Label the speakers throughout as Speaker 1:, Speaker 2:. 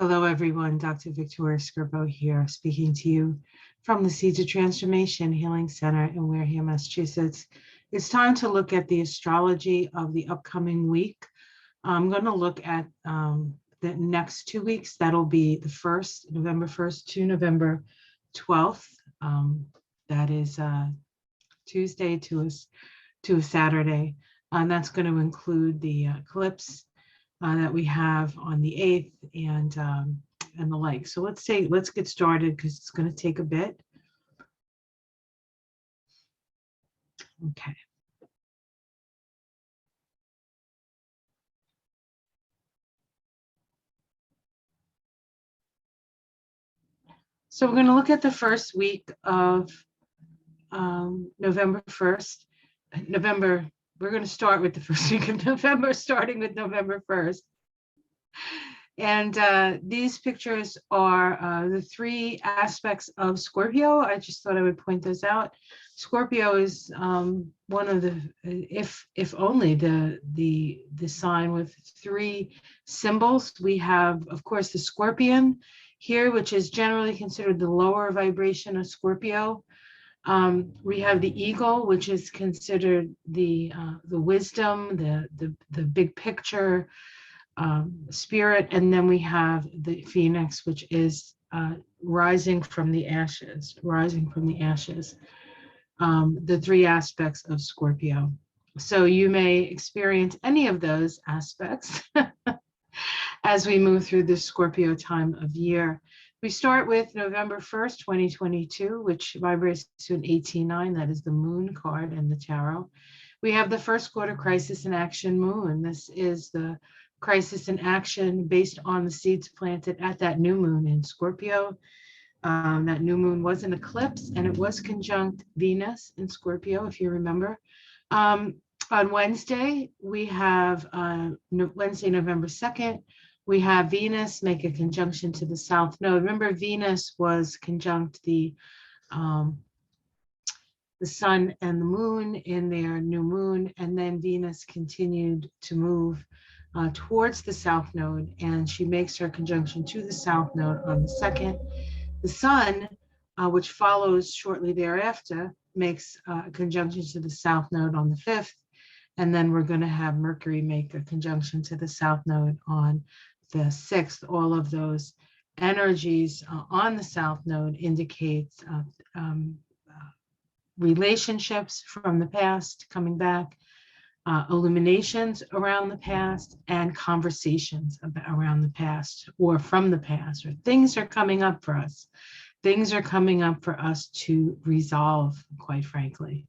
Speaker 1: Hello, everyone. Dr. Victoria Scribo here, speaking to you from the Seeds of Transformation Healing Center in Wareham, Massachusetts. It's time to look at the astrology of the upcoming week. I'm going to look at the next 2 weeks. That'll be the November 1st to November 12th. That is Tuesday to a Saturday. And that's going to include the eclipse that we have on the 8th and the like. So let's get started because it's going to take a bit. Okay. So we're going to look at the first week of November 1st. We're going to start with the first week of November, starting with November 1st. And these pictures are the three aspects of Scorpio. I just thought I would point those out. Scorpio is one of the, if only the sign with three symbols. We have, of course, the scorpion here, which is generally considered the lower vibration of Scorpio. We have the eagle, which is considered the wisdom, the big picture spirit, and then we have the phoenix, which is rising from the ashes. The three aspects of Scorpio. So you may experience any of those aspects as we move through this Scorpio time of year. We start with November 1st, 2022, which vibrates to an 18-9. That is the moon card in the tarot. We have the first quarter crisis in action moon. This is the crisis in action based on the seeds planted at that new moon in Scorpio. That new moon was an eclipse and it was conjunct Venus in Scorpio, if you remember. On Wednesday, we have Wednesday, November 2nd, we have Venus make a conjunction to the South Node. Remember, Venus was conjunct the sun and the moon in their new moon, and then Venus continued to move towards the South Node, and she makes her conjunction to the South Node on the 2nd. The Sun, which follows shortly thereafter, makes a conjunction to the South Node on the 5th, and then we're going to have Mercury make a conjunction to the South Node on the 6th. All of those energies on the South Node indicates relationships from the past coming back, illuminations around the past, and conversations around the past or from the past, or things are coming up for us. Things are coming up for us to resolve, quite frankly.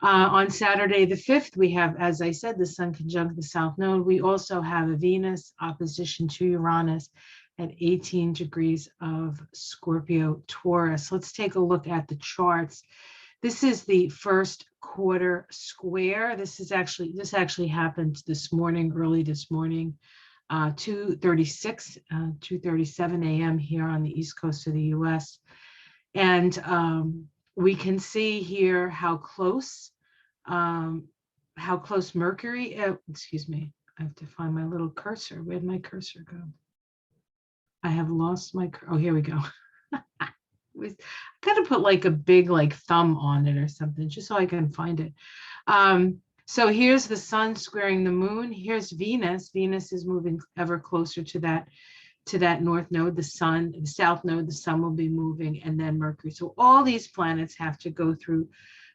Speaker 1: On Saturday the 5th, we have, as I said, the Sun conjunct the South Node. We also have a Venus opposition to Uranus at 18 degrees of Scorpio Taurus. Let's take a look at the charts. This is the first quarter square. This actually happened this morning, early this morning, 2:37 a.m. here on the East Coast of the US. And we can see here how close Mercury, excuse me, I have to find my little cursor. Where'd my cursor go? I have lost my, oh, here we go. I gotta put like a big thumb on it or something just so I can find it. So here's the Sun squaring the moon. Here's Venus. Venus is moving ever closer to that North Node. The South Node, the Sun will be moving, and then Mercury. So all these planets have to go through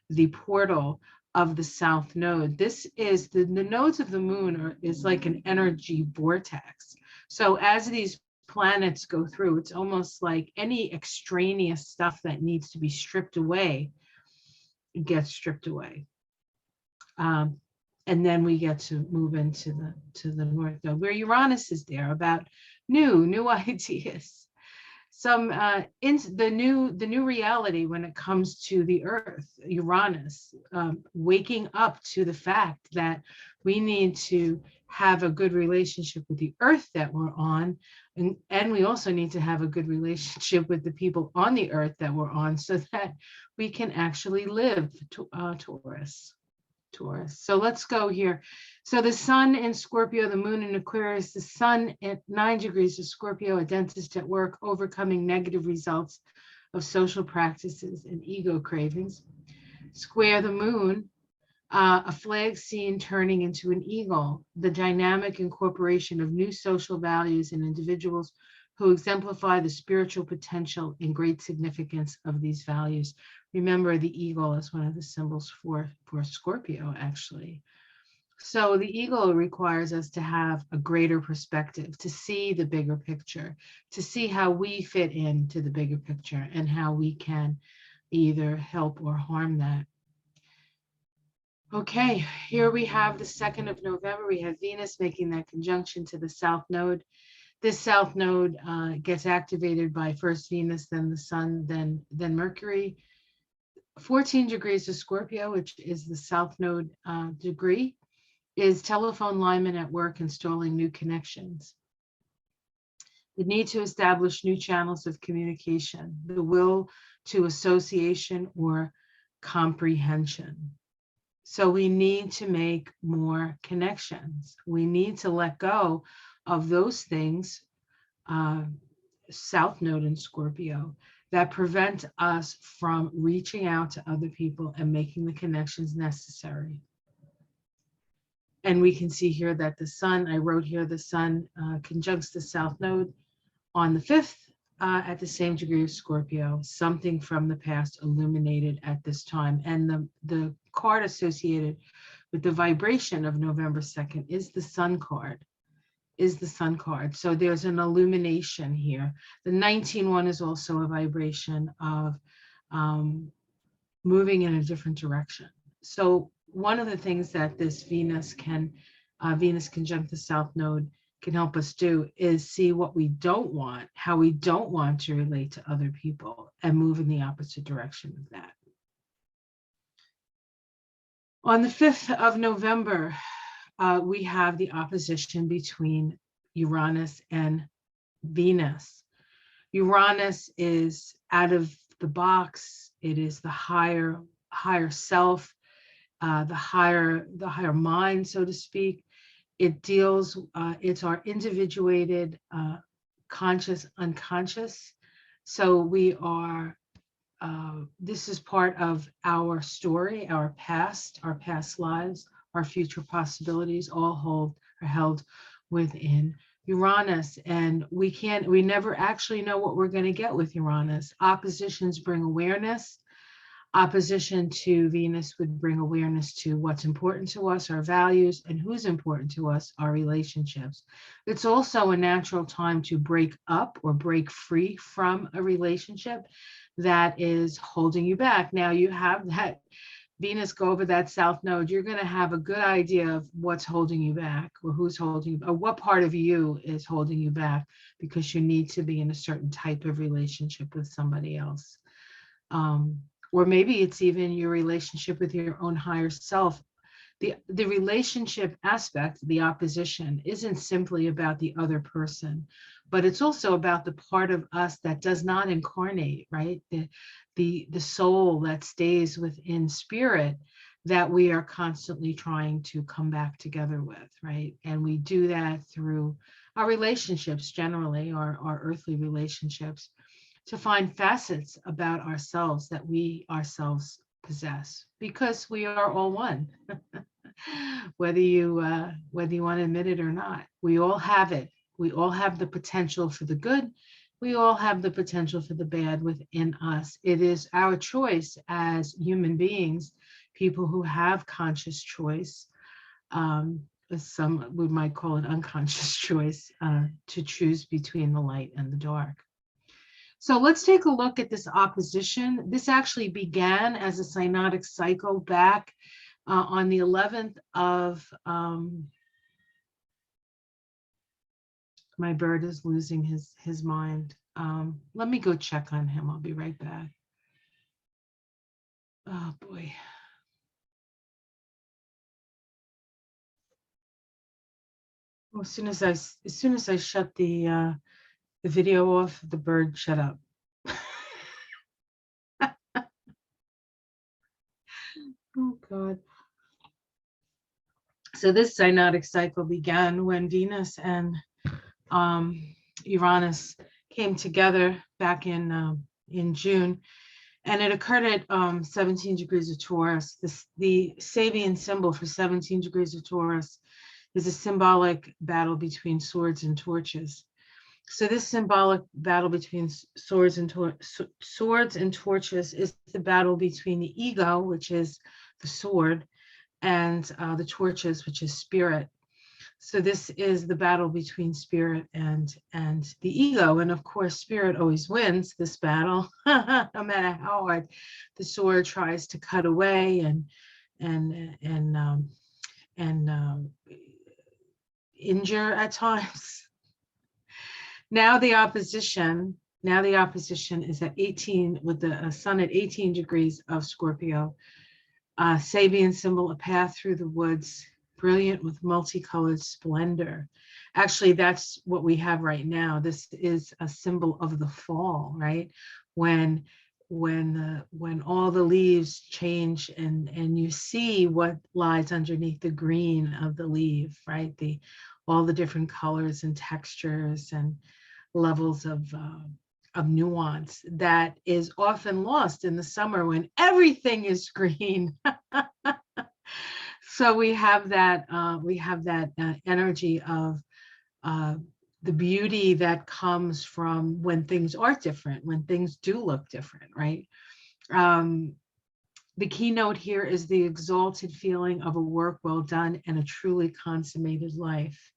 Speaker 1: the portal of the South Node. This is the nodes of the moon is like an energy vortex. So as these planets go through, it's almost like any extraneous stuff that needs to be stripped away gets stripped away. And then we get to move into the North Node, where Uranus is there, about new ideas. Some in the new reality when it comes to the Earth, Uranus, waking up to the fact that we need to have a good relationship with the Earth that we're on, and we also need to have a good relationship with the people on the Earth that we're on, so that we can actually live, Taurus. Taurus. So let's go here. So the sun in Scorpio, the moon in Aquarius, the sun at 9 degrees of Scorpio, a dentist at work, overcoming negative results of social practices and ego cravings. Square the moon, a flag scene turning into an eagle, the dynamic incorporation of new social values in individuals who exemplify the spiritual potential and great significance of these values. Remember, the eagle is one of the symbols for Scorpio, actually. So the eagle requires us to have a greater perspective, to see the bigger picture, to see how we fit into the bigger picture and how we can either help or harm that. Okay, here we have the 2nd of November. We have Venus making that conjunction to the South Node. This South Node gets activated by first Venus, then the Sun, then Mercury. 14 degrees of Scorpio, which is the South Node degree, is telephone lineman at work installing new connections. The need to establish new channels of communication, the will to association or comprehension. So we need to make more connections. We need to let go of those things, South Node in Scorpio, that prevent us from reaching out to other people and making the connections necessary. And we can see here that the sun, I wrote here, the sun conjuncts the South Node on the 5th at the same degree of Scorpio, something from the past illuminated at this time. And the card associated with the vibration of November 2nd is the sun card, So there's an illumination here. The 19 is also a vibration of moving in a different direction. So one of the things that this Venus conjunct the South Node can help us do is see what we don't want, how we don't want to relate to other people, and move in the opposite direction of that. On the 5th of November, we have the opposition between Uranus and Venus. Uranus is out of the box. It is the higher self, the higher mind, so to speak. It deals, it's our individuated, conscious, unconscious. So we are, this is part of our story, our past lives, our future possibilities, all are held within Uranus. And we never actually know what we're going to get with Uranus. Oppositions bring awareness. Opposition to Venus would bring awareness to what's important to us, our values, and who's important to us, our relationships. It's also a natural time to break up or break free from a relationship that is holding you back. Now you have that Venus go over that South Node, you're going to have a good idea of what's holding you back, or who's holding you, or what part of you is holding you back, because you need to be in a certain type of relationship with somebody else. Or maybe it's even your relationship with your own higher self. The relationship aspect, the opposition, isn't simply about the other person, but it's also about the part of us that does not incarnate, right? The soul that stays within spirit that we are constantly trying to come back together with, right? And we do that through our relationships, generally, our earthly relationships, to find facets about ourselves that we ourselves possess, because we are all one. whether you want to admit it or not, we all have it. We all have the potential for the good. We all have the potential for the bad within us. It is our choice as human beings, people who have conscious choice, some we might call it unconscious choice, to choose between the light and the dark. So let's take a look at this opposition. This actually began as a synodic cycle back on the 11th of, my bird is losing his mind. Let me go check on him. I'll be right back. Oh boy. Well, as soon as I shut the video off, the bird shut up. Oh God. So this synodic cycle began when Venus and Uranus came together back in June, and it occurred at 17 degrees of Taurus. The Sabian symbol for 17 degrees of Taurus is a symbolic battle between swords and torches. So this symbolic battle between swords and torches is the battle between the ego, which is the sword, and the torches, which is spirit. So this is the battle between spirit and the ego, and of course, spirit always wins this battle, no matter how hard the sword tries to cut away and injure at times. Now the opposition is at 18 with the sun at 18 degrees of Scorpio. Sabian symbol, a path through the woods, brilliant with multicolored splendor. Actually, that's what we have right now. This is a symbol of the fall, right? When all the leaves change and you see what lies underneath the green of the leaf, right? All the different colors and textures and levels of nuance that is often lost in the summer when everything is green. So we have that energy of the beauty that comes from when things are different, when things do look different, right? The keynote here is the exalted feeling of a work well done and a truly consummated life.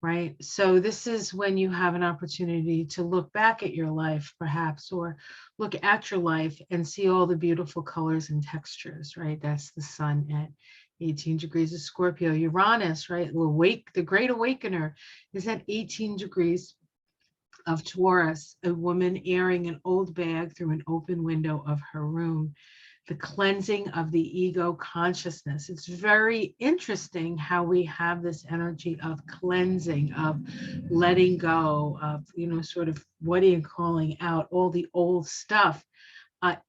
Speaker 1: Right. So this is when you have an opportunity to look back at your life, perhaps, or look at your life and see all the beautiful colors and textures, right? That's the sun at 18 degrees of Scorpio. Uranus, right? The great awakener is at 18 degrees of Taurus, a woman airing an old bag through an open window of her room. The cleansing of the ego consciousness. It's very interesting how we have this energy of cleansing, of letting go, of, sort of what are you calling out, all the old stuff,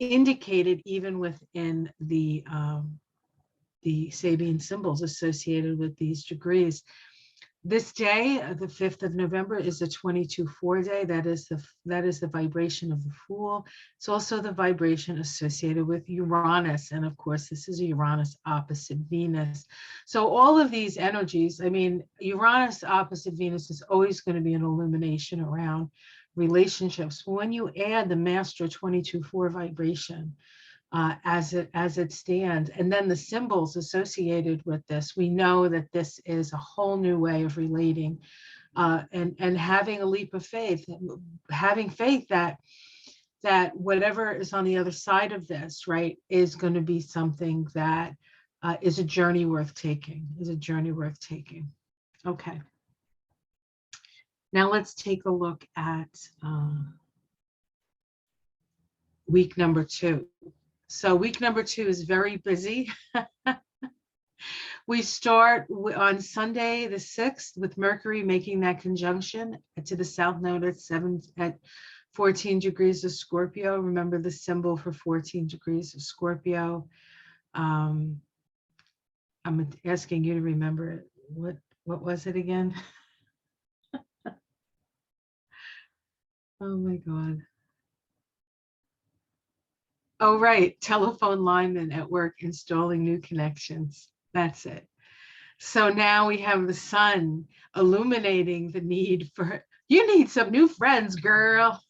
Speaker 1: indicated even within the Sabian symbols associated with these degrees. This day, the 5th of November, is the 22-4 day. That is the vibration of the Fool. It's also the vibration associated with Uranus. And of course, this is a Uranus opposite Venus. So all of these energies, Uranus opposite Venus is always going to be an illumination around relationships. When you add the Master 22-4 vibration, as it stands, and then the symbols associated with this, we know that this is a whole new way of relating, and having a leap of faith, having faith that whatever is on the other side of this, right, is going to be something that is a journey worth taking. Okay. Now let's take a look at week number 2. So week number 2 is very busy. We start on Sunday, the 6th, with Mercury making that conjunction to the South Node at 14 degrees of Scorpio. Remember the symbol for 14 degrees of Scorpio. I'm asking you to remember it. What was it again? Oh my God. Oh, right. Telephone lineman at work installing new connections. That's it. So now we have the sun illuminating the need you need some new friends, girl.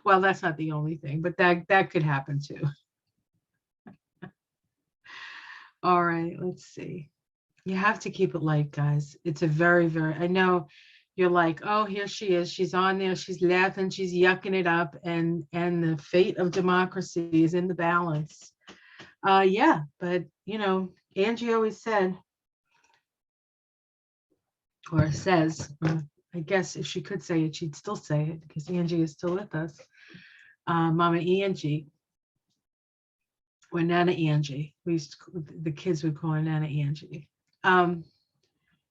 Speaker 1: Well, that's not the only thing, but that could happen too. All right, let's see. You have to keep it light, guys. It's a very, very, I know you're like, oh, here she is. She's on there. She's laughing. She's yucking it up. And the fate of democracy is in the balance. Yeah, but, Angie always said, or says, I guess if she could say it, she'd still say it because Angie is still with us. Mama Angie, or Nana Angie. The kids would call her Nana Angie.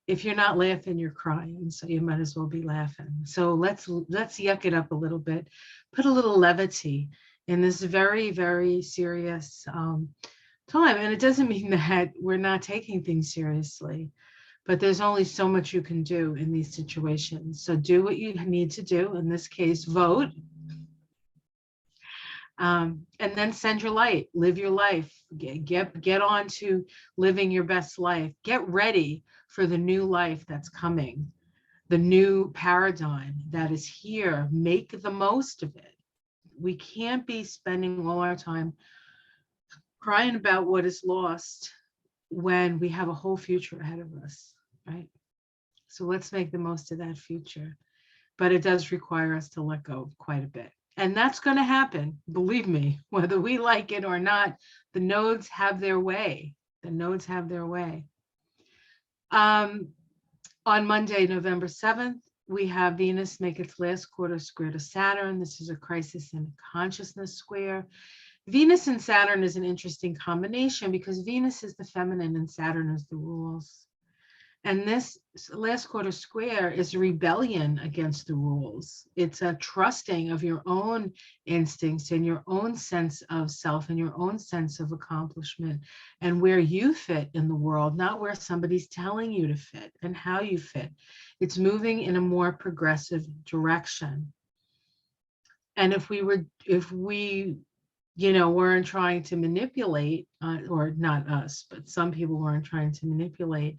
Speaker 1: If you're not laughing, you're crying, so you might as well be laughing. So let's yuck it up a little bit, put a little levity in this very, very serious time. And it doesn't mean that we're not taking things seriously, but there's only so much you can do in these situations. So do what you need to do. In this case, vote. And then send your light, live your life, get on to living your best life. Get ready for the new life that's coming, the new paradigm that is here. Make the most of it. We can't be spending all our time crying about what is lost when we have a whole future ahead of us, right? So let's make the most of that future. But it does require us to let go quite a bit. And that's going to happen, believe me, whether we like it or not. The nodes have their way. The nodes have their way. On Monday, November 7th, we have Venus make its last quarter square to Saturn. This is a crisis in consciousness square. Venus and Saturn is an interesting combination because Venus is the feminine and Saturn is the rules. And this last quarter square is a rebellion against the rules. It's a trusting of your own instincts and your own sense of self and your own sense of accomplishment and where you fit in the world, not where somebody's telling you to fit and how you fit. It's moving in a more progressive direction. And if we weren't trying to manipulate, or not us, but some people weren't trying to manipulate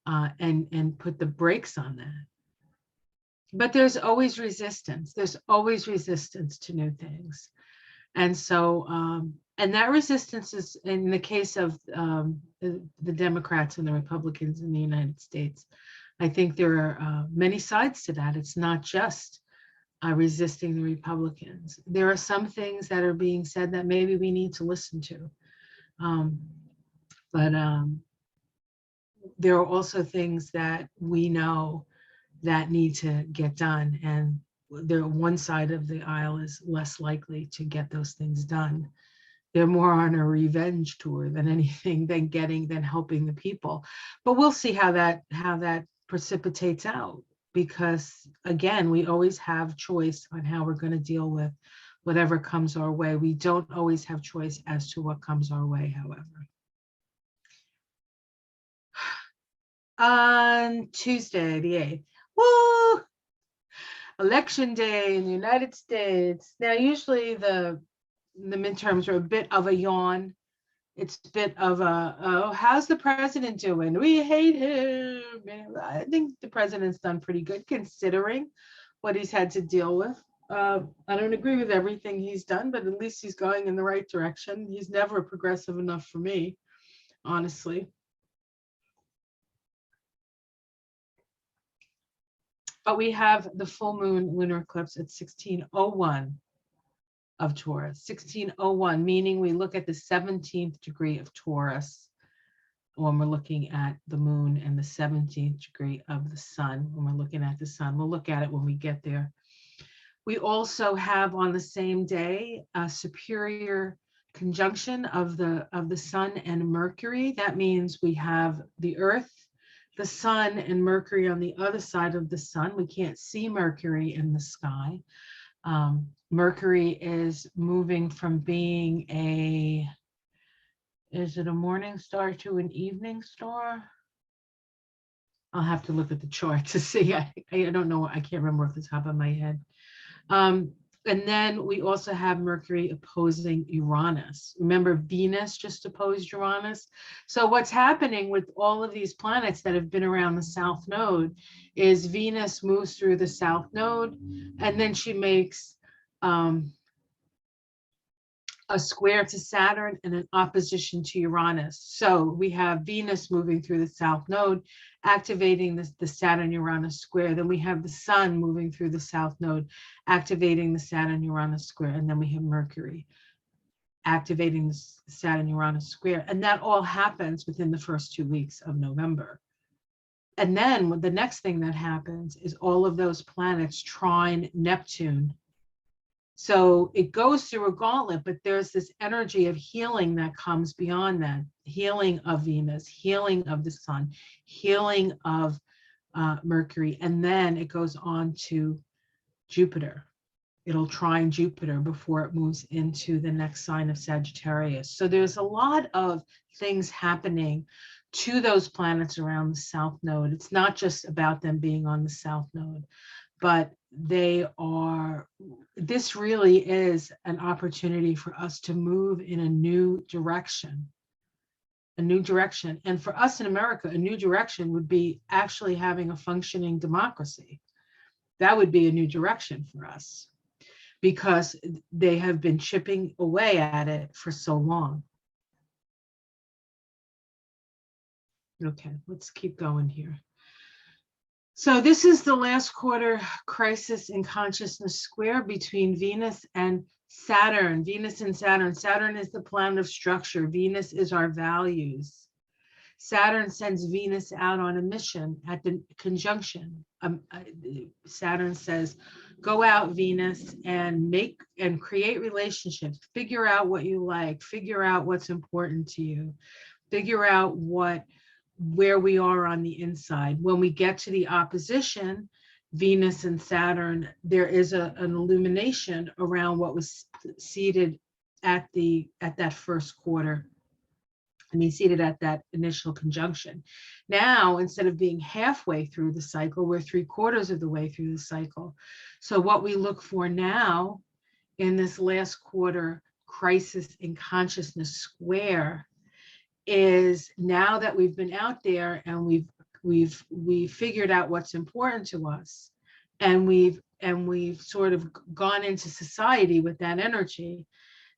Speaker 1: and put the brakes on that. But there's always resistance. There's always resistance to new things. And so, and that resistance is, in the case of the Democrats and the Republicans in the United States, I think there are many sides to that. It's not just resisting the Republicans. There are some things that are being said that maybe we need to listen to. But there are also things that we know that need to get done, and one side of the aisle is less likely to get those things done. They're more on a revenge tour than anything, than helping the people. But we'll see how that precipitates out, because again, we always have choice on how we're going to deal with whatever comes our way. We don't always have choice as to what comes our way, however. On Tuesday, the 8th, woo! Election day in the United States. Now, usually the midterms are a bit of a yawn. It's a bit of a, oh, how's the president doing? We hate him. I think the president's done pretty good considering what he's had to deal with. I don't agree with everything he's done, but at least he's going in the right direction. He's never progressive enough for me, honestly. But we have the full moon lunar eclipse at 1601 of Taurus. 1601, meaning we look at the 17th degree of Taurus when we're looking at the moon, and the 17th degree of the sun when we're looking at the sun. We'll look at it when we get there. We also have on the same day a superior conjunction of the sun and Mercury. That means we have the Earth, the sun, and Mercury on the other side of the sun. We can't see Mercury in the sky. Mercury is moving from being is it a morning star to an evening star? I'll have to look at the chart to see. I don't know. I can't remember off the top of my head. And then we also have Mercury opposing Uranus. Remember, Venus just opposed Uranus. So what's happening with all of these planets that have been around the South Node is Venus moves through the South Node, and then she makes a square to Saturn and an opposition to Uranus. So we have Venus moving through the South Node, activating the Saturn-Uranus square. Then we have the Sun moving through the South Node, activating the Saturn-Uranus square. And then we have Mercury activating the Saturn-Uranus square. And that all happens within the first 2 weeks of November. And then the next thing that happens is all of those planets trine Neptune. So it goes through a gauntlet, but there's this energy of healing that comes beyond that. Healing of Venus, healing of the Sun, healing of Mercury, and then it goes on to Jupiter. It'll trine Jupiter before it moves into the next sign of Sagittarius. So there's a lot of things happening to those planets around the South Node. It's not just about them being on the South Node, but this really is an opportunity for us to move in a new direction. And for us in America, a new direction would be actually having a functioning democracy. That would be a new direction for us, because they have been chipping away at it for so long. Okay, let's keep going here. So this is the last quarter crisis in consciousness square between Venus and Saturn. Venus and Saturn. Saturn is the planet of structure. Venus is our values. Saturn sends Venus out on a mission at the conjunction. Saturn says, go out, Venus, and create relationships. Figure out what you like. Figure out what's important to you. Figure out where we are on the inside. When we get to the opposition, Venus and Saturn, there is an illumination around what was seated at that first quarter. Seated at that initial conjunction. Now, instead of being halfway through the cycle, we're 3/4 of the way through the cycle. So what we look for now in this last quarter crisis in consciousness square is, now that we've been out there and we've figured out what's important to us, and we've sort of gone into society with that energy.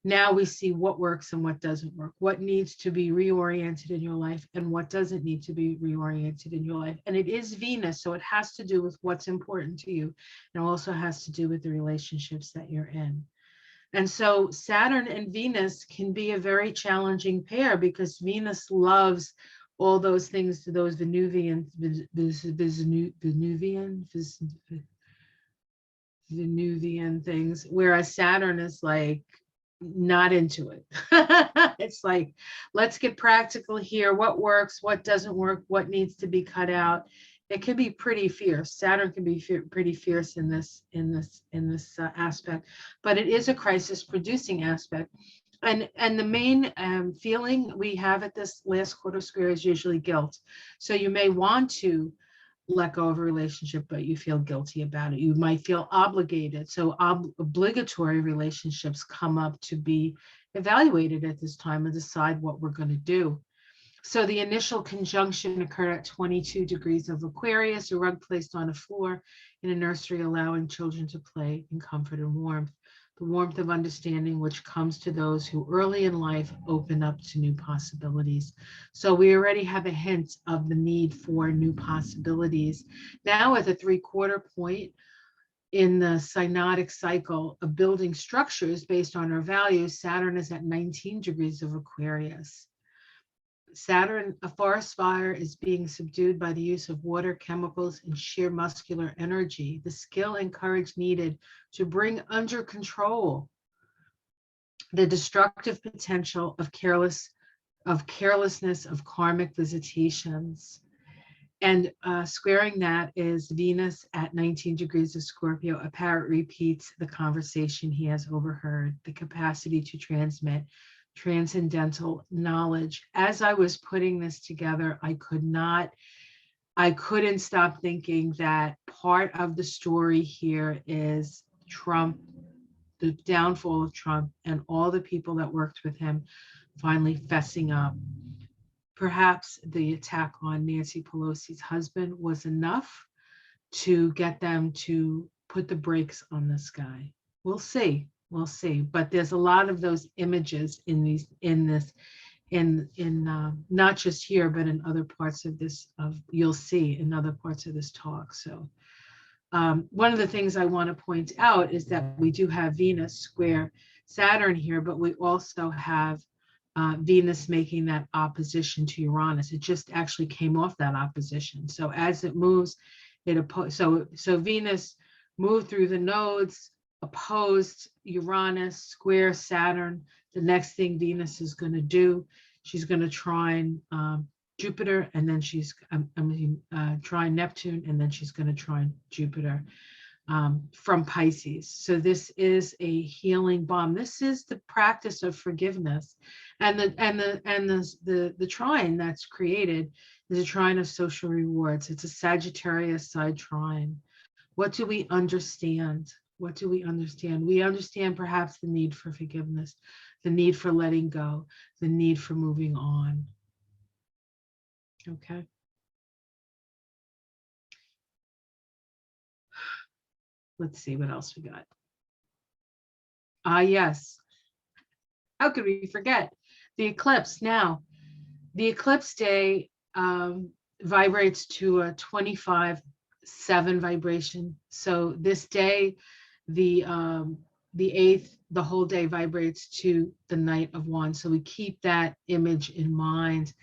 Speaker 1: Now we see what works and what doesn't work, what needs to be reoriented in your life and what doesn't need to be reoriented in your life. And it is Venus, so it has to do with what's important to you, and it also has to do with the relationships that you're in. And so Saturn and Venus can be a very challenging pair, because Venus loves all those things, those Venusian things, whereas Saturn is like not into it. It's like, let's get practical here. What works, what doesn't work, what needs to be cut out. It can be pretty fierce. Saturn can be pretty fierce in this aspect, but it is a crisis producing aspect. And the main feeling we have at this last quarter square is usually guilt. So you may want to let go of a relationship, but you feel guilty about it. You might feel obligated. So obligatory relationships come up to be evaluated at this time and decide what we're going to do. So the initial conjunction occurred at 22 degrees of Aquarius, a rug placed on a floor in a nursery, allowing children to play in comfort and warmth. The warmth of understanding which comes to those who early in life open up to new possibilities. So we already have a hint of the need for new possibilities. Now at the 3/4 point in the synodic cycle of building structures based on our values, Saturn is at 19 degrees of Aquarius. Saturn, a forest fire, is being subdued by the use of water, chemicals, and sheer muscular energy. The skill and courage needed to bring under control the destructive potential of carelessness of karmic visitations. And squaring that is Venus at 19 degrees of Scorpio. A parrot repeats the conversation he has overheard, the capacity to transmit transcendental knowledge. As I was putting this together, I couldn't stop thinking that part of the story here is Trump, the downfall of Trump, and all the people that worked with him finally fessing up. Perhaps the attack on Nancy Pelosi's husband was enough to get them to put the brakes on this guy. We'll see. We'll see. But there's a lot of those images not just here, but in other parts of this, you'll see in other parts of this talk. So one of the things I want to point out is that we do have Venus square Saturn here, but we also have Venus making that opposition to Uranus. It just actually came off that opposition. So as it moves, so Venus moved through the nodes, opposed Uranus, square Saturn. The next thing Venus is going to do, she's going to trine Jupiter, and then she's trine Neptune, and then she's going to trine Jupiter. from Pisces. So this is a healing balm. This is the practice of forgiveness, and the trine that's created is a trine of social rewards. It's a Sagittarius side trine. What do we understand? What do we understand? We understand perhaps the need for forgiveness, the need for letting go, the need for moving on. Okay. Let's see what else we got. Yes. How could we forget? The eclipse. Now, the eclipse day vibrates to a 25/7 vibration. So this day, the 8th, the whole day vibrates to the Knight of Wands. So we keep that image in mind.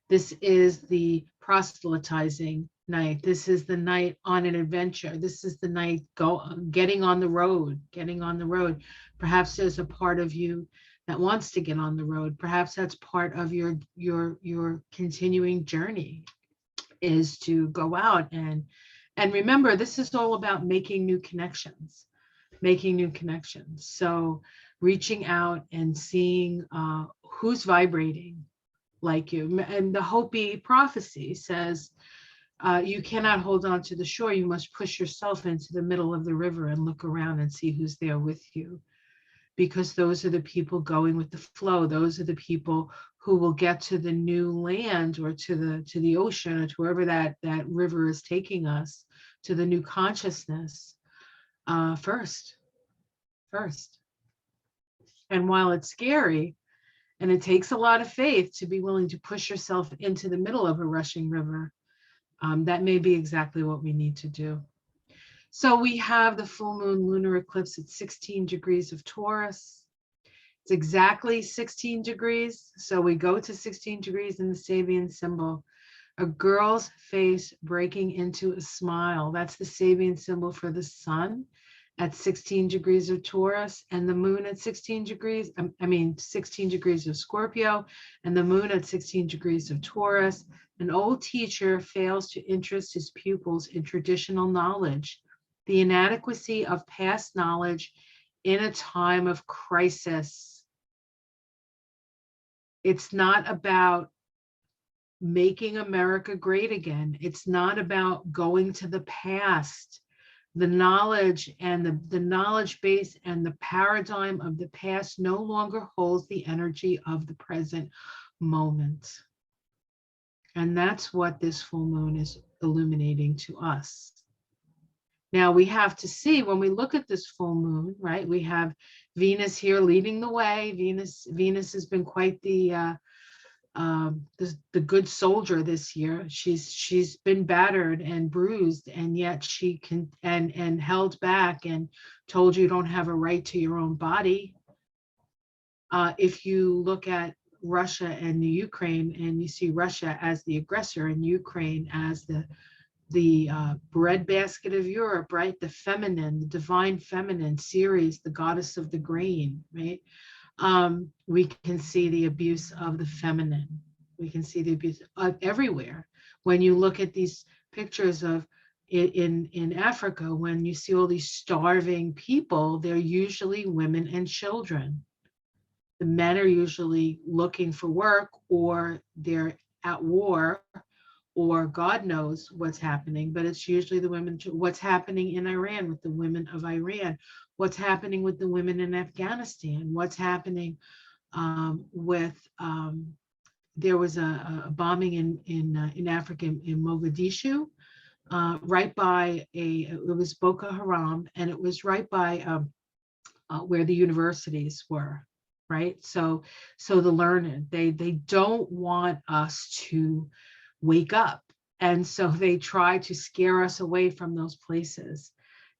Speaker 1: This is the proselytizing night. This is the night on an adventure. This is the night getting on the road, getting on the road. Perhaps there's a part of you that wants to get on the road. Perhaps that's part of your continuing journey, is to go out and remember, this is all about making new connections, making new connections. So reaching out and seeing who's vibrating like you. And the Hopi prophecy says, you cannot hold on to the shore. You must push yourself into the middle of the river and look around and see who's there with you. Because those are the people going with the flow. Those are the people who will get to the new land, or to the ocean, or to wherever that river is taking us, to the new consciousness first. And while it's scary, and it takes a lot of faith to be willing to push yourself into the middle of a rushing river, that may be exactly what we need to do. So we have the full moon lunar eclipse at 16 degrees of Taurus. It's exactly 16 degrees. So we go to 16 degrees in the Sabian symbol. A girl's face breaking into a smile. That's the Sabian symbol for the sun at 16 degrees of Taurus, and the moon at 16 degrees, 16 degrees of Scorpio, and the moon at 16 degrees of Taurus. An old teacher fails to interest his pupils in traditional knowledge. The inadequacy of past knowledge in a time of crisis. It's not about making America great again. It's not about going to the past. The knowledge and the knowledge base and the paradigm of the past no longer holds the energy of the present moment. And that's what this full moon is illuminating to us. Now we have to see, when we look at this full moon, right? We have Venus here leading the way. Venus has been quite the good soldier this year. She's been battered and bruised, and yet she can and held back and told you don't have a right to your own body. If you look at Russia and the Ukraine, and you see Russia as the aggressor and Ukraine as the breadbasket of Europe, right? The feminine, the divine feminine, Ceres, the goddess of the grain, right? We can see the abuse of the feminine. We can see the abuse of everywhere. When you look at these pictures of in Africa, when you see all these starving people, they're usually women and children. The men are usually looking for work, or they're at war, or God knows what's happening, but it's usually the women. What's happening in Iran with the women of Iran? What's happening with the women in Afghanistan? What's happening there was a bombing in Africa, in Mogadishu, right by it was Boko Haram, and it was right by where the universities were, right? So the learned, they don't want us to wake up, and so they try to scare us away from those places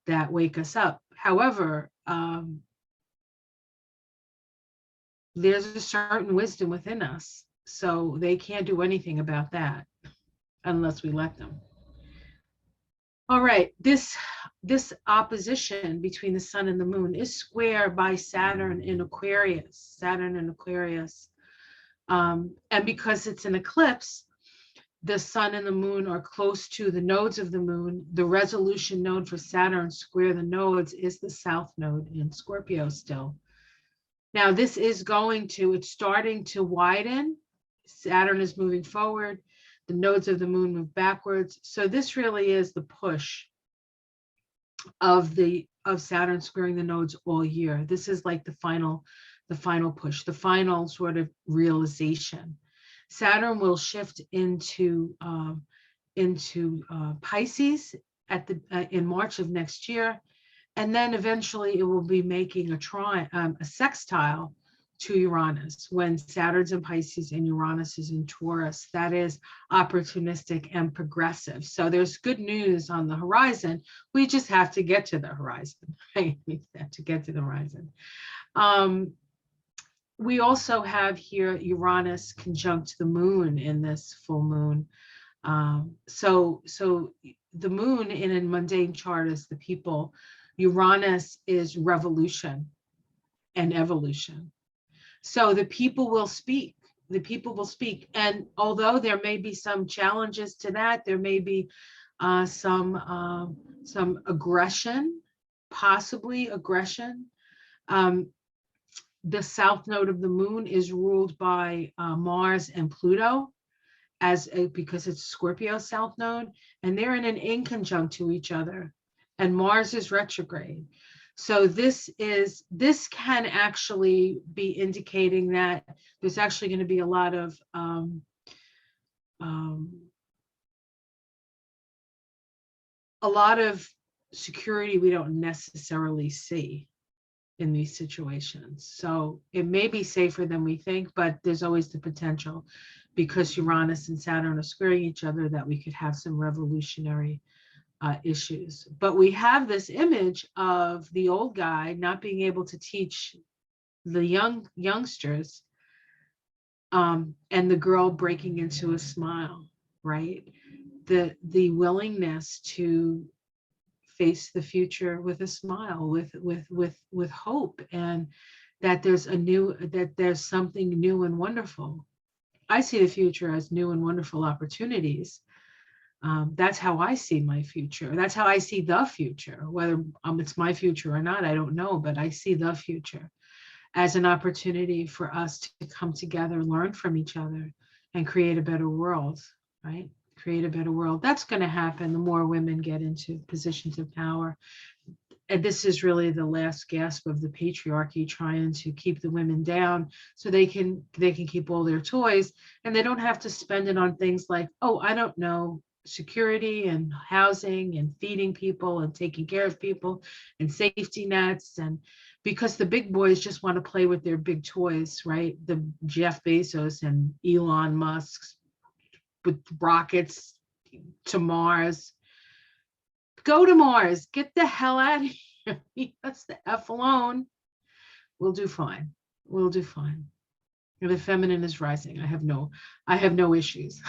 Speaker 1: that wake us up. However, there's a certain wisdom within us, so they can't do anything about that unless we let them. All right, this opposition between the sun and the moon is square by Saturn in Aquarius. And because it's an eclipse, the sun and the moon are close to the nodes of the moon. The resolution node for Saturn square the nodes is the south node in Scorpio still. Now this is it's starting to widen. Saturn is moving forward. The nodes of the moon move backwards. So this really is the push of Saturn squaring the nodes all year. This is like the final push, the final sort of realization. Saturn will shift into Pisces in March of next year, and then eventually it will be making a sextile to Uranus when Saturn's in Pisces and Uranus is in Taurus. That is opportunistic and progressive. So there's good news on the horizon. We just have to get to the horizon, right? We have to get to the horizon. We also have here Uranus conjunct the moon in this full moon. So the moon in a mundane chart is the people. Uranus is revolution and evolution. So the people will speak. The people will speak. And although there may be some challenges to that, there may be some aggression, possibly aggression. The south node of the moon is ruled by Mars and Pluto because it's Scorpio south node, and they're in an inconjunct to each other, and Mars is retrograde. So this can actually be indicating that there's actually going to be a lot of security we don't necessarily see in these situations. So it may be safer than we think, but there's always the potential, because Uranus and Saturn are squaring each other, that we could have some revolutionary issues. But we have this image of the old guy not being able to teach the youngsters, and the girl breaking into a smile, right? The willingness to face the future with a smile, with hope, and that there's something new and wonderful. I see the future as new and wonderful opportunities. That's how I see my future. That's how I see the future. Whether it's my future or not, I don't know, but I see the future as an opportunity for us to come together, learn from each other, and create a better world, right? Create a better world. That's going to happen the more women get into positions of power. And this is really the last gasp of the patriarchy, trying to keep the women down so they can keep all their toys, and they don't have to spend it on things like, oh, I don't know, security and housing and feeding people and taking care of people and safety nets. And because the big boys just want to play with their big toys, right? The Jeff Bezos and Elon Musk's with rockets to Mars. Go to Mars. Get the hell out of here. Leave us the F alone. We'll do fine. We'll do fine. The feminine is rising. I have no issues.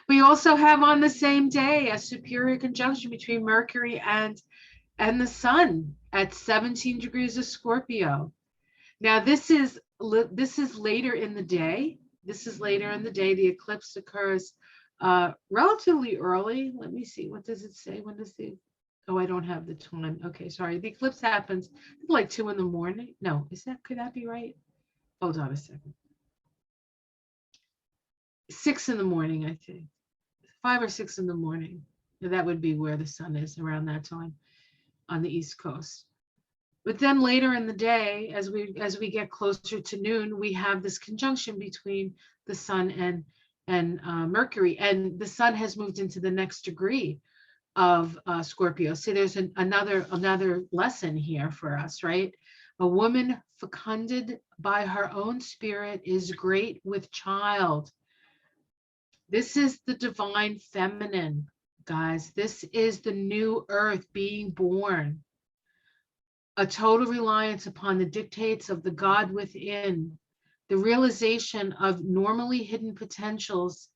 Speaker 1: We also have on the same day a superior conjunction between Mercury and the sun at 17 degrees of Scorpio. Now this is later in the day. This is later in the day. The eclipse occurs relatively early. Let me see. What does it say? When does oh, I don't have the time. Okay, sorry. The eclipse happens like 2 in the morning. No, could that be right? Hold on a second. 6 in the morning, I think. 5 or 6 in the morning. That would be where the sun is around that time on the East Coast. But then later in the day, as we get closer to noon, we have this conjunction between the sun and Mercury, and the sun has moved into the next degree of Scorpio. So there's another lesson here for us, right? A woman fecunded by her own spirit is great with child. This is the divine feminine, guys. This is the new earth being born. A total reliance upon the dictates of the God within, the realization of normally hidden potentials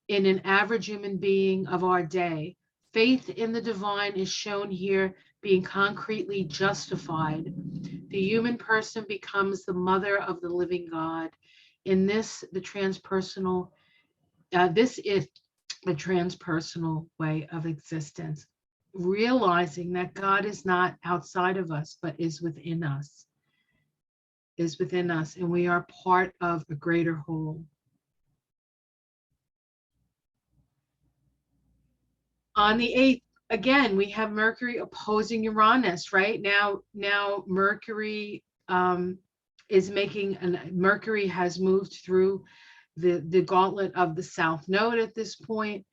Speaker 1: in an average human being of our day. Faith in the divine is shown here being concretely justified. The human person becomes the mother of the living God. In this, the transpersonal this is the transpersonal way of existence, realizing that God is not outside of us, but is within us, and we are part of a greater whole. On the 8th, again, we have Mercury opposing Uranus, right? Now Mercury Mercury has moved through the gauntlet of the South Node at this point.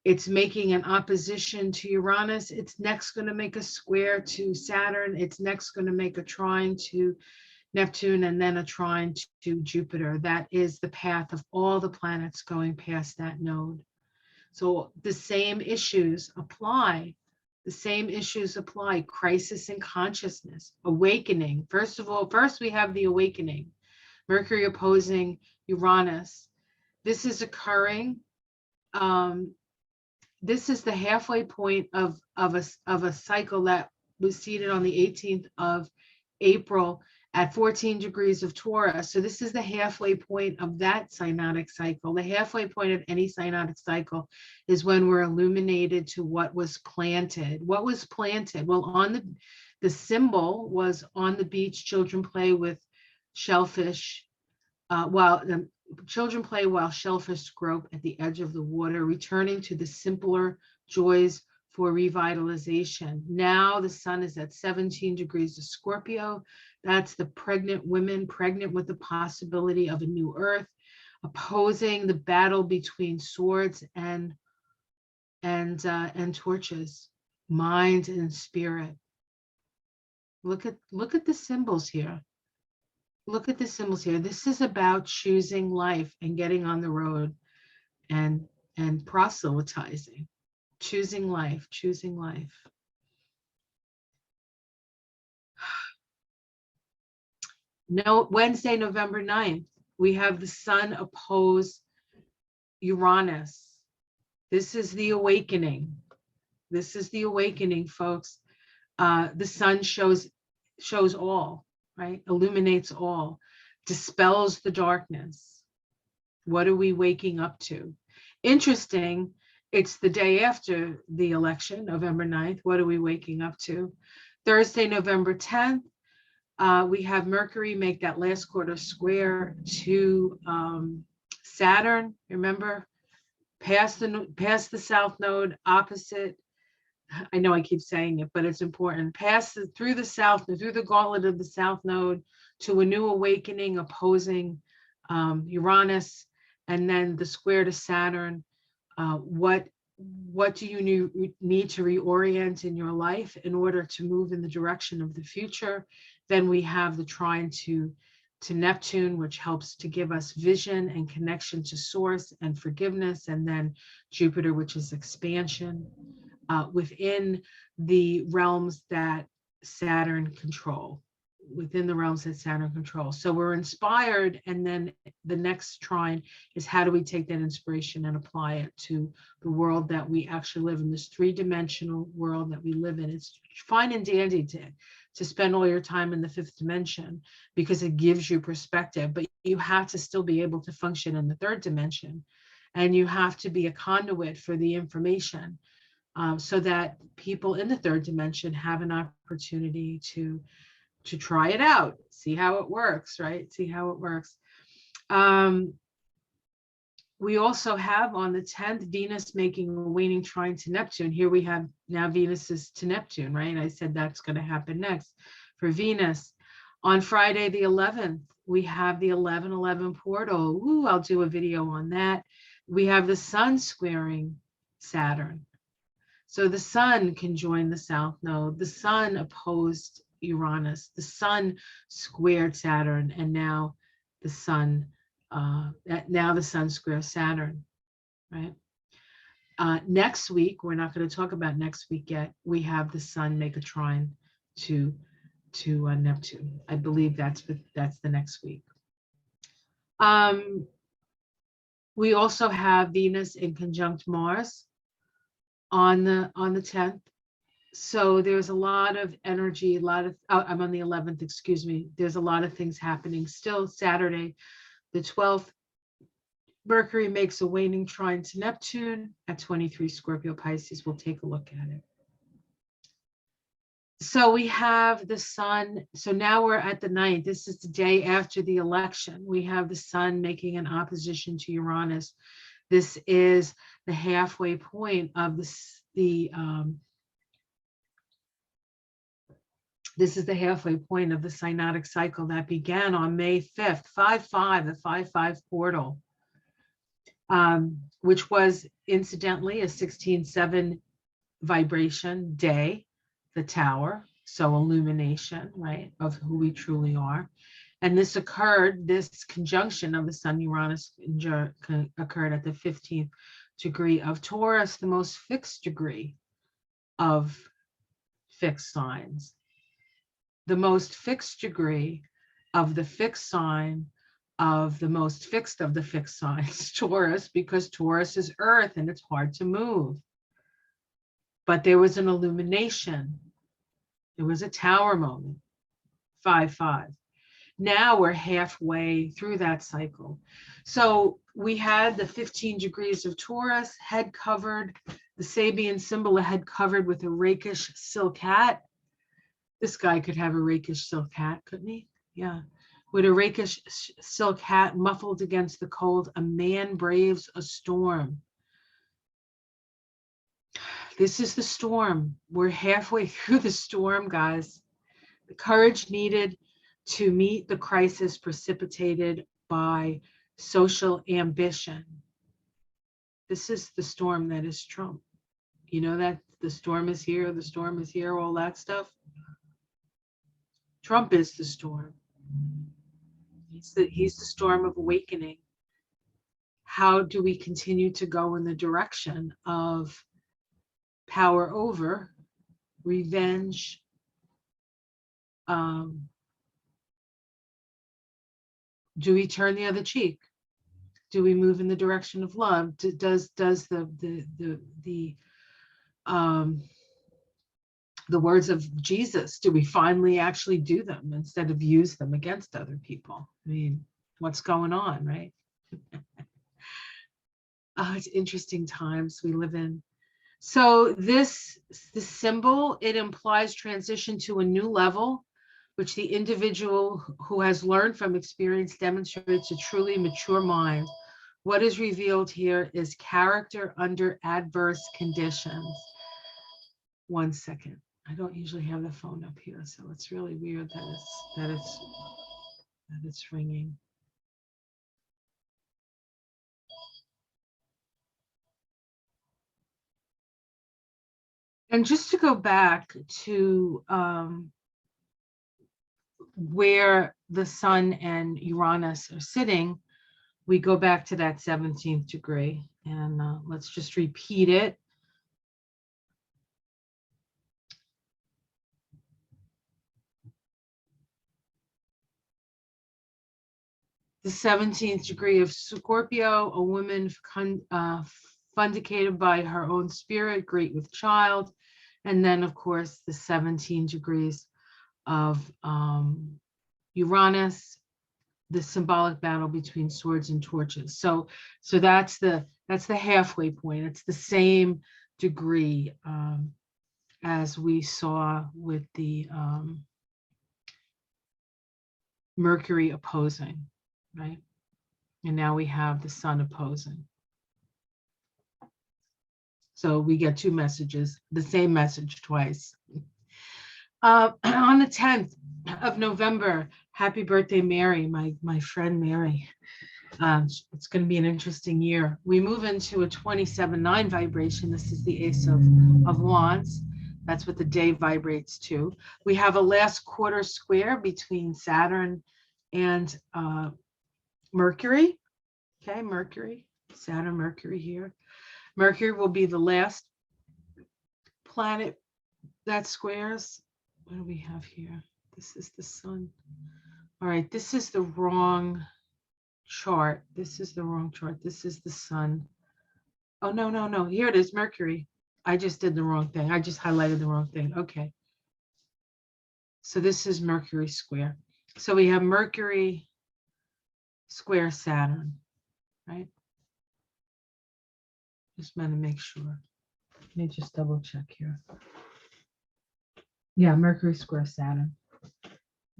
Speaker 1: It's making an opposition to Uranus. It's next going to make a square to Saturn. It's next going to make a trine to Neptune, and then a trine to Jupiter. That is the path of all the planets going past that node. So the same issues apply. Crisis in consciousness, awakening. First we have the awakening. Mercury opposing Uranus. This is occurring. This is the halfway point of a cycle that was seated on the 18th of April at 14 degrees of Taurus. So this is the halfway point of that synodic cycle. The halfway point of any synodic cycle is when we're illuminated to what was planted. What was planted? Well, on the symbol was on the beach, children play with shellfish, while shellfish grope at the edge of the water, returning to the simpler joys for revitalization. Now the sun is at 17 degrees of Scorpio. That's the pregnant women, pregnant with the possibility of a new earth, opposing the battle between swords and torches, mind and spirit. Look at the symbols here. Look at the symbols here. This is about choosing life and getting on the road and proselytizing. Choosing life. No, Wednesday, November 9th, we have the sun oppose Uranus. This is the awakening. Folks. The sun shows all, right? Illuminates all, dispels the darkness. What are we waking up to? Interesting, it's the day after the election, November 9th. What are we waking up to? Thursday, November 10th, we have Mercury make that last quarter square to Saturn. Remember, past the South Node, opposite. I know I keep saying it, but it's important. Through the gauntlet of the South Node to a new awakening opposing Uranus, and then the square to Saturn. What do you need to reorient in your life in order to move in the direction of the future? Then we have the trine to Neptune, which helps to give us vision and connection to source and forgiveness, and then Jupiter, which is expansion within the realms that Saturn control. So we're inspired, and then the next trine is how do we take that inspiration and apply it to the world that we actually live in, this three-dimensional world that we live in. It's fine and dandy to spend all your time in the fifth dimension because it gives you perspective, but you have to still be able to function in the third dimension, and you have to be a conduit for the information so that people in the third dimension have an opportunity to try it out, see how it works, right? We also have on the 10th, Venus making a waning trine to Neptune. Here we have now Venus is to Neptune, right? I said that's going to happen next for Venus. On Friday, the 11th, we have the 1111 portal. Ooh, I'll do a video on that. We have the sun squaring Saturn. So the sun can join the South Node. The sun opposed Uranus. The sun squared Saturn, and now the sun squares Saturn, right? Next week, we're not going to talk about next week yet. We have the sun make a trine to Neptune. I believe that's the next week. We also have Venus in conjunct Mars on the 10th. So there's a lot of energy, I'm on the 11th, excuse me. There's a lot of things happening. Still Saturday, the 12th, Mercury makes a waning trine to Neptune at 23 Scorpio Pisces. We'll take a look at it. So we have the sun. So now we're at the 9th. This is the day after the election. We have the sun making an opposition to Uranus. This is the halfway point of this is the halfway point of the synodic cycle that began on May 5th, 5-5, the 5-5 portal, which was incidentally a 16-7 vibration day, the tower, so illumination, right, of who we truly are. And this conjunction of the Sun-Uranus occurred at the 15th degree of Taurus, the most fixed degree of fixed signs. The most fixed degree of the fixed sign of the most fixed of the fixed signs, Taurus, because Taurus is earth and it's hard to move. But there was an illumination. It was a tower moment, 5-5. Now we're halfway through that cycle. So we had the 15 degrees of Taurus, head covered, the Sabian symbol, a head covered with a rakish silk hat. This guy could have a rakish silk hat, couldn't he? Yeah. With a rakish silk hat muffled against the cold, a man braves a storm. This is the storm. We're halfway through the storm, guys. The courage needed to meet the crisis precipitated by social ambition. This is the storm that is Trump. You know that the storm is here, all that stuff. Trump is the storm. He's the storm of awakening. How do we continue to go in the direction of power over, revenge, do we turn the other cheek? Do we move in the direction of love? Does the words of Jesus, do we finally actually do them instead of use them against other people? I mean, what's going on, right? It's interesting times we live in. So the symbol, it implies transition to a new level, which the individual who has learned from experience demonstrates a truly mature mind. What is revealed here is character under adverse conditions. One second. I don't usually have the phone up here, so it's really weird that it's ringing. And just to go back to where the sun and Uranus are sitting, we go back to that 17th degree, and let's just repeat it. The 17th degree of Scorpio, a woman fundicated by her own spirit, great with child. And then, of course, the 17 degrees of Uranus, the symbolic battle between swords and torches. So that's the halfway point. It's the same degree as we saw with the Mercury opposing, right? And now we have the sun opposing. So we get two messages, the same message twice. On the 10th of November, happy birthday, Mary, my friend Mary. It's going to be an interesting year. We move into a 27-9 vibration. This is the Ace of Wands. That's what the day vibrates to. We have a last quarter square between Saturn and Mercury. Okay, Mercury, Saturn, Mercury here. Mercury will be the last planet that squares. What do we have here? This is the sun. All right, this is the wrong chart. This is the wrong chart. This is the sun. Oh, no. Here it is, Mercury. I just did the wrong thing. I just highlighted the wrong thing. Okay. So this is Mercury square. So we have Mercury square Saturn, right? Just want to make sure. Let me just double check here. Yeah, Mercury square Saturn.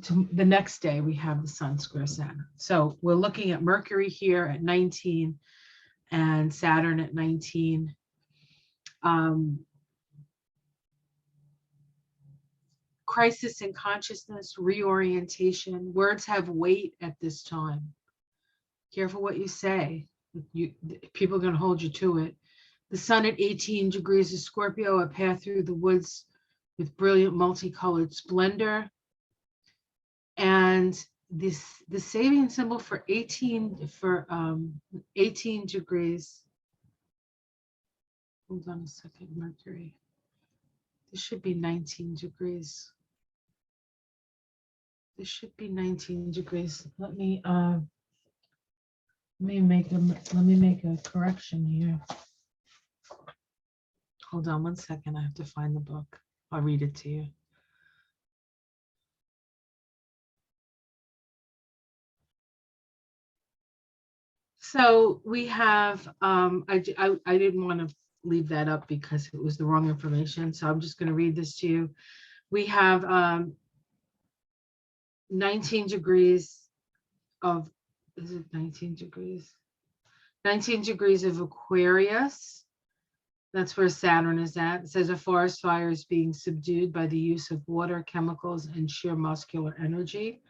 Speaker 1: The next day we have the Sun square Saturn. So we're looking at Mercury here at 19 and Saturn at 19. Crisis in consciousness, reorientation. Words have weight at this time. Careful what you say. People are going to hold you to it. The Sun at 18 degrees of Scorpio, a path through the woods with brilliant multicolored splendor. And the saving symbol for 18 degrees. Hold on a second, Mercury. This should be 19 degrees. This should be 19 degrees. Let me make a correction here. Hold on one second. I have to find the book. I'll read it to you. So we have, I didn't want to leave that up because it was the wrong information. So I'm just going to read this to you. We have 19 degrees of, is it 19 degrees? 19 degrees of Aquarius. That's where Saturn is at. It says a forest fire is being subdued by the use of water, chemicals, and sheer muscular energy.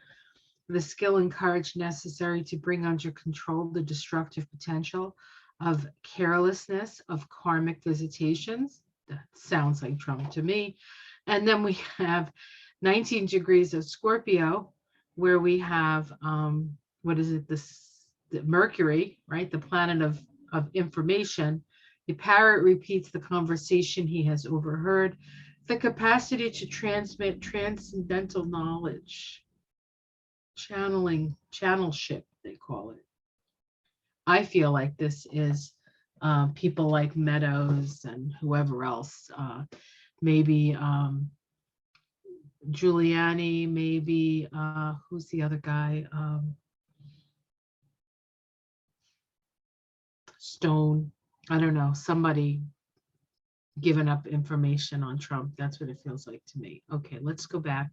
Speaker 1: The skill and courage necessary to bring under control the destructive potential of carelessness, of karmic visitations. That sounds like Trump to me. And then we have 19 degrees of Scorpio, where we have, what is it, the Mercury, right? The planet of information. The parrot repeats the conversation he has overheard. The capacity to transmit transcendental knowledge. Channelship, they call it. I feel like this is people like Meadows and whoever else, maybe Giuliani, maybe who's the other guy? Stone. I don't know, somebody giving up information on Trump. That's what it feels like to me. Okay, let's go back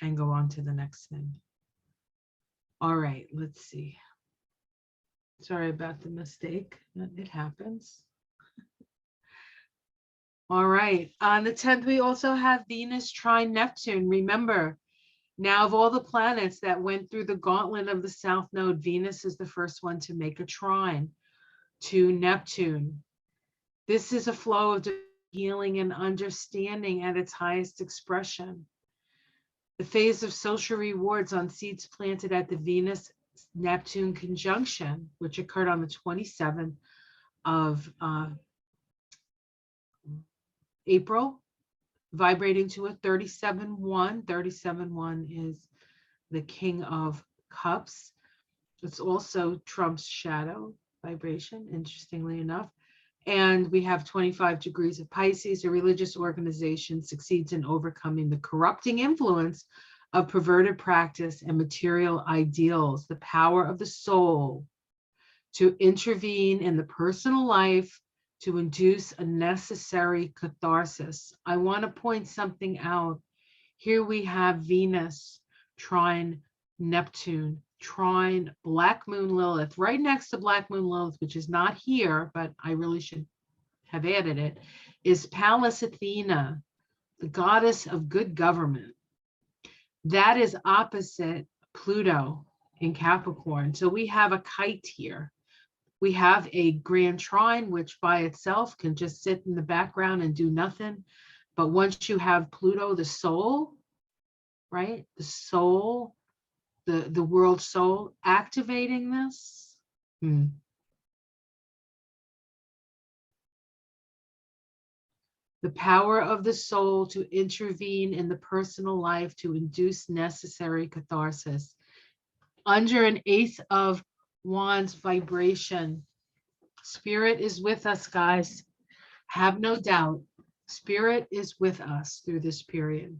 Speaker 1: and go on to the next thing. All right, let's see. Sorry about the mistake. It happens. All right, on the 10th, we also have Venus trine Neptune. Remember, now of all the planets that went through the gauntlet of the South Node, Venus is the first one to make a trine to Neptune. This is a flow of healing and understanding at its highest expression. The phase of social rewards on seeds planted at the Venus-Neptune conjunction, which occurred on the 27th of April, vibrating to a 37-1. 37-1 is the King of Cups. It's also Trump's shadow vibration, interestingly enough. And we have 25 degrees of Pisces. A religious organization succeeds in overcoming the corrupting influence of perverted practice and material ideals. The power of the soul to intervene in the personal life to induce a necessary catharsis. I want to point something out. Here we have Venus trine Neptune, trine Black Moon Lilith, right next to Black Moon Lilith, which is not here, but I really should have added it, is Pallas Athena, the goddess of good government. That is opposite Pluto in Capricorn. So we have a kite here. We have a grand trine, which by itself can just sit in the background and do nothing. But once you have Pluto, the soul, right? The soul, the world soul activating this. The power of the soul to intervene in the personal life to induce necessary catharsis. Under an Ace of Wands vibration. Spirit is with us, guys. Have no doubt. Spirit is with us through this period.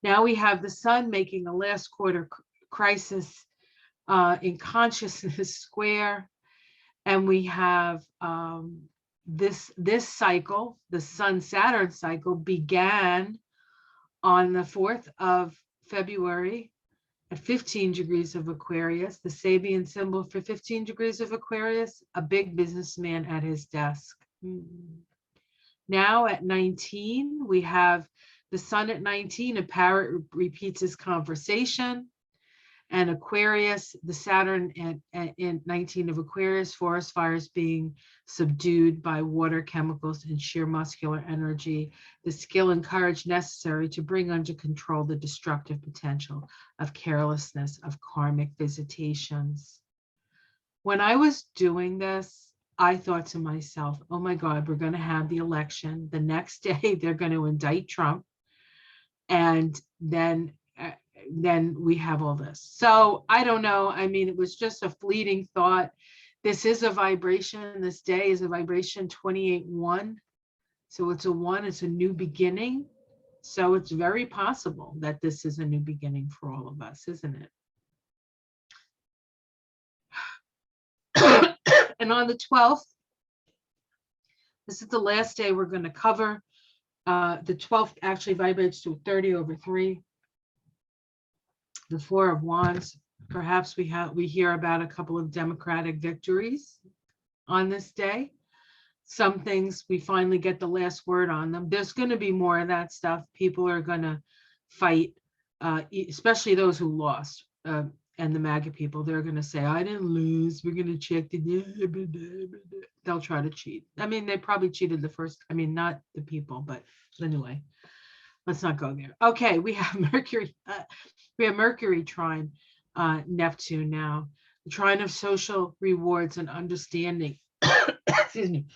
Speaker 1: Now we have the Sun making a last quarter crisis in consciousness square. And we have this cycle, the Sun-Saturn cycle, began on the 4th of February at 15 degrees of Aquarius. The Sabian symbol for 15 degrees of Aquarius, a big businessman at his desk. Now at 19, we have the Sun at 19, a parrot repeats his conversation. And Aquarius, the Saturn in 19 of Aquarius, forest fires being subdued by water, chemicals, and sheer muscular energy, the skill and courage necessary to bring under control the destructive potential of carelessness, of karmic visitations. When I was doing this, I thought to myself, oh my God, we're going to have the election. The next day, they're going to indict Trump. And then we have all this. So I don't know. I mean, it was just a fleeting thought. This is a vibration. This day is a vibration 28-1. So it's a 1, it's a new beginning. So it's very possible that this is a new beginning for all of us, isn't it? And on the 12th, this is the last day we're going to cover. The 12th actually vibrates to 30/3. The 4 of Wands. Perhaps we hear about a couple of Democratic victories on this day. Some things we finally get the last word on them. There's going to be more of that stuff. People are going to fight, especially those who lost, and the MAGA people. They're going to say, I didn't lose. We're going to check the. They'll try to cheat. I mean, they probably cheated the first. I mean, not the people, but anyway. Let's not go there. Okay, we have Mercury. We have Mercury trine Neptune now. The trine of social rewards and understanding. Excuse me.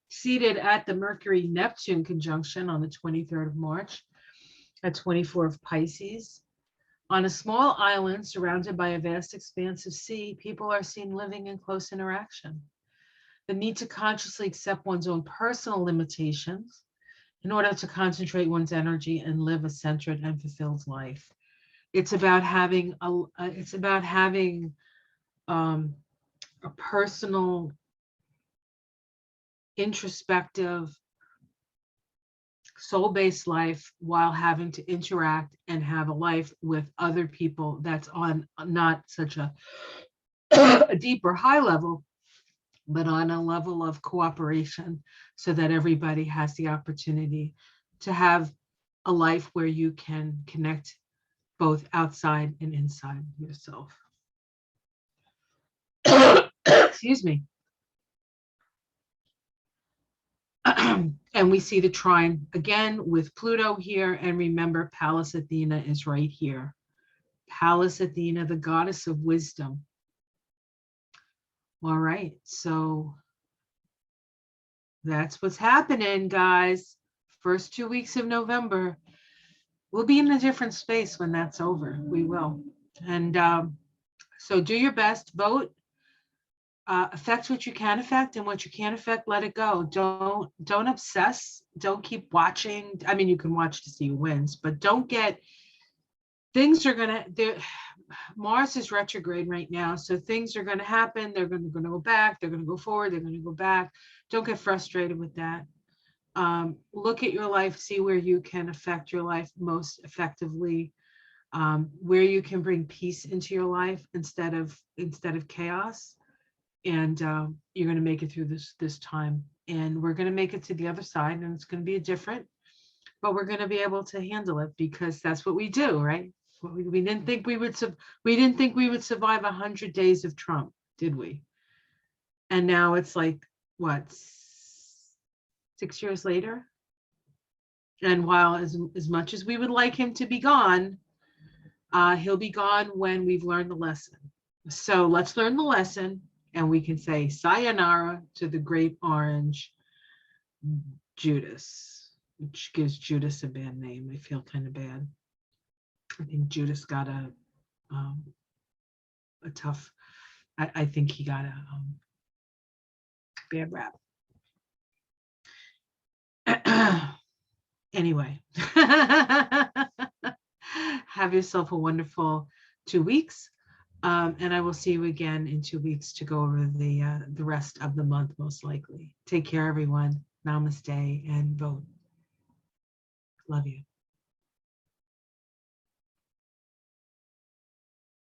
Speaker 1: Seated at the Mercury-Neptune conjunction on the 23rd of March at 24 of Pisces. On a small island surrounded by a vast expanse of sea, people are seen living in close interaction. The need to consciously accept one's own personal limitations in order to concentrate one's energy and live a centered and fulfilled life. It's about having a personal, introspective, soul-based life while having to interact and have a life with other people that's on not such a deep or high level, but on a level of cooperation, so that everybody has the opportunity to have a life where you can connect both outside and inside yourself. Excuse me. And we see the trine again with Pluto here. And remember, Pallas Athena is right here. Pallas Athena, the goddess of wisdom. All right, so that's what's happening, guys. First 2 weeks of November. We'll be in a different space when that's over. We will. And so do your best, vote. Affect what you can affect, and what you can't affect, let it go. Don't obsess. Don't keep watching. I mean, you can watch to see who wins, but don't get, things are gonna, Mars is retrograde right now, so things are going to happen. They're going to go back. They're going to go forward. They're going to go back. Don't get frustrated with that. Look at your life, see where you can affect your life most effectively, where you can bring peace into your life instead of chaos. And you're going to make it through this time. And we're going to make it to the other side, and it's going to be different, but we're going to be able to handle it, because that's what we do, right? We didn't think we would survive 100 days of Trump, did we? And now it's like, what, 6 years later? And while as much as we would like him to be gone, he'll be gone when we've learned the lesson. So let's learn the lesson, and we can say sayonara to the great orange Judas, which gives Judas a bad name. I feel kind of bad. I think Judas got a tough, I think he got a bad rap. Anyway, have yourself a wonderful 2 weeks. And I will see you again in 2 weeks to go over the rest of the month, most likely. Take care, everyone. Namaste and vote. Love you.